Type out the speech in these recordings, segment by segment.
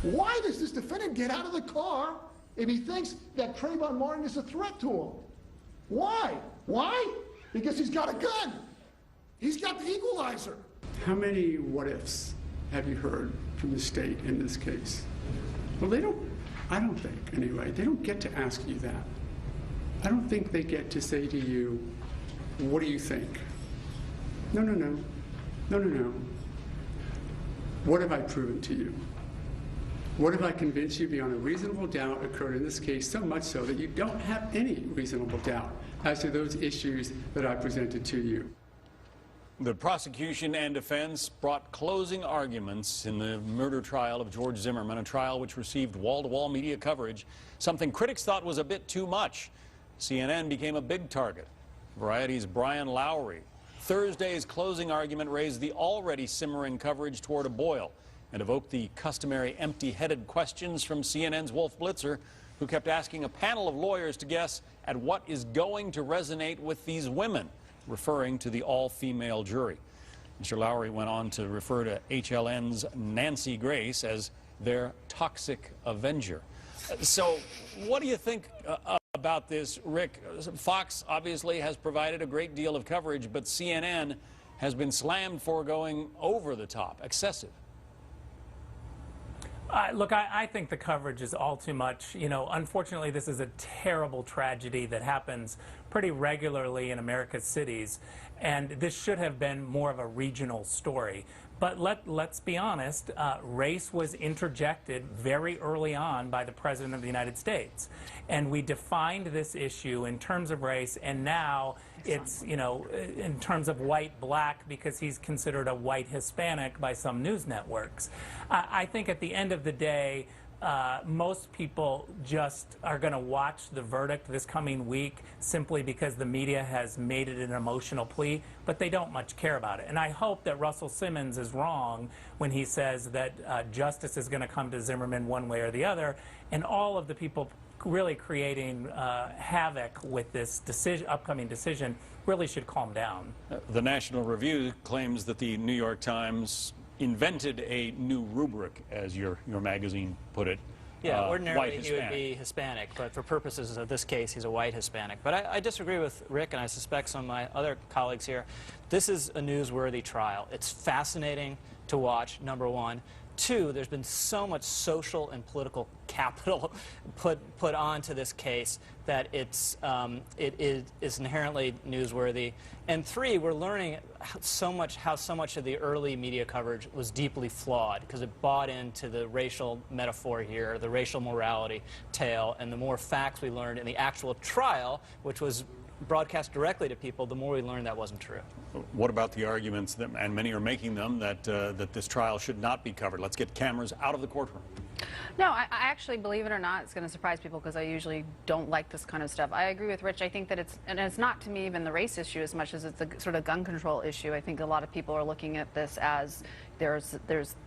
Why does this defendant get out of the car if he thinks that Trayvon Martin is a threat to him? Why? Why? Because he's got a gun. He's got the equalizer. How many what-ifs have you heard from the state in this case? Well, they don't, I don't think, anyway, they don't get to ask you that. I don't think they get to say to you, what do you think? No, no, no. No, no, no. What have I proven to you? What have I convinced you beyond a reasonable doubt occurred in this case, so much so that you don't have any reasonable doubt as to those issues that I presented to you? The prosecution and defense brought closing arguments in the murder trial of George Zimmerman, a trial which received wall-to-wall media coverage, something critics thought was a bit too much. CNN became a big target. Variety's Brian Lowry. Thursday's closing argument raised the already simmering coverage toward a boil and evoked the customary empty-headed questions from CNN's Wolf Blitzer, who kept asking a panel of lawyers to guess at what is going to resonate with these women, referring to the all-female jury. Mr. Lowry went on to refer to HLN's Nancy Grace as their toxic avenger. So what do you think about this, Rick? Fox obviously has provided a great deal of coverage, but CNN has been slammed for going over the top, excessive. Look, I think the coverage is all too much. You know, unfortunately, this is a terrible tragedy that happens pretty regularly in America's cities, and this should have been more of a regional story. But let's be honest, race was interjected very early on by the President of the United States. And we defined this issue in terms of race, and now it's, you know, in terms of white-black, because he's considered a white Hispanic by some news networks. I think at the end of the day, most people just are going to watch the verdict this coming week simply because the media has made it an emotional plea, but they don't much care about it. And I hope that Russell Simmons is wrong when he says that justice is going to come to Zimmerman one way or the other, and all of the people really creating havoc with this upcoming decision really should calm down. The National Review claims that the New York Times invented a new rubric, as your magazine put it. Yeah, ordinarily he would be Hispanic, but for purposes of this case, he's a white Hispanic. But I disagree with Rick, and I suspect some of my other colleagues here. This is a newsworthy trial. It's fascinating to watch, number one. Two, there's been so much social and political capital put onto this case that it is inherently newsworthy. And three, we're learning how so much of the early media coverage was deeply flawed because it bought into the racial metaphor here, the racial morality tale, and the more facts we learned in the actual trial, which was broadcast directly to people, the more we learned that wasn't true. What about the arguments, that, and many are making them, that this trial should not be covered? Let's get cameras out of the courtroom. No, I actually, believe it or not, it's going to surprise people because I usually don't like this kind of stuff. I agree with Rich. I think that it's not to me even the race issue as much as it's a sort of gun control issue. I think a lot of people are looking at this as there's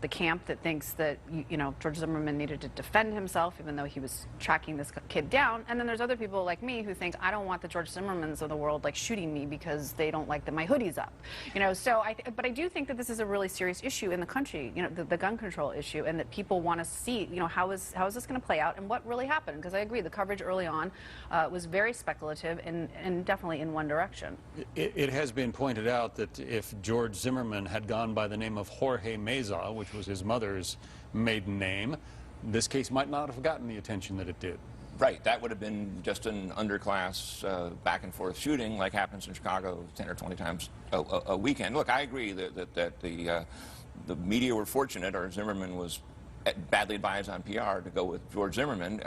the camp that thinks that, you know, George Zimmerman needed to defend himself even though he was tracking this kid down. And then there's other people like me who think I don't want the George Zimmermans of the world like shooting me because they don't like that my hoodie's up. You know, so but I do think that this is a really serious issue in the country, you know, the gun control issue, and that people want to see, you know, how is this going to play out and what really happened? Because I agree, the coverage early on was very speculative and definitely in one direction. It has been pointed out that if George Zimmerman had gone by the name of Jorge Mesa, which was his mother's maiden name, this case might not have gotten the attention that it did. Right, that would have been just an underclass back and forth shooting like happens in Chicago 10 or 20 times a weekend. Look, I agree that the media were fortunate, or Zimmerman was badly advised on PR to go with George Zimmerman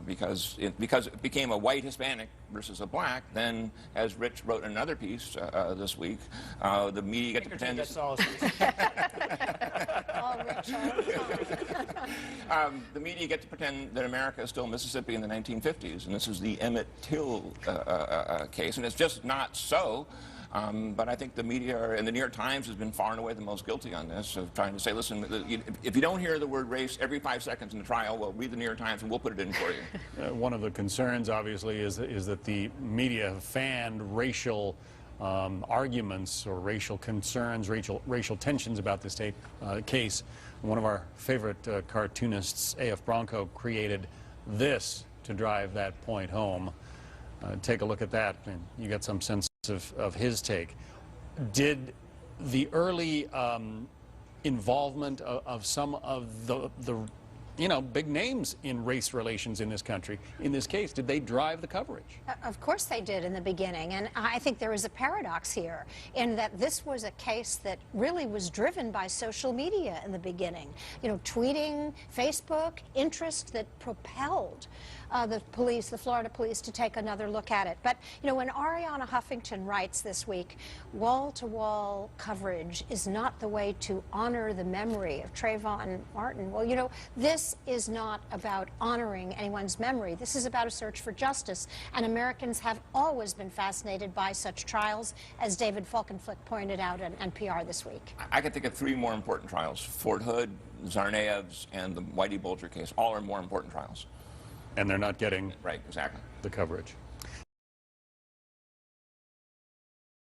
because it became a white Hispanic versus a black. Then, as Rich wrote in another piece this week, the media get to pretend the media get to pretend that America is still Mississippi in the 1950s, and this is the Emmett Till case, and it's just not so. But I think the media and the New York Times has been far and away the most guilty on this, of trying to say, listen, if you don't hear the word race every 5 seconds in the trial, well, read the New York Times and we'll put it in for you. One of the concerns, obviously, is that the media have fanned racial arguments or racial concerns, racial tensions about this case. One of our favorite cartoonists, A.F. Bronco, created this to drive that point home. Take a look at that, and you get some sense of his take. Did the early involvement of some of the big names in race relations in this country, in this case, did they drive the coverage? Of course they did in the beginning, and I think there is a paradox here in that this was a case that really was driven by social media in the beginning. Tweeting, Facebook, interest that propelled the Florida police, to take another look at it. But, when Ariana Huffington writes this week, wall-to-wall coverage is not the way to honor the memory of Trayvon Martin. Well, this is not about honoring anyone's memory. This is about a search for justice, and Americans have always been fascinated by such trials, as David Falkenflik pointed out on NPR this week. I can think of 3 more important trials: Fort Hood, Tsarnaev's, and the Whitey Bulger case. All are more important trials. And they're not getting right, exactly, the coverage.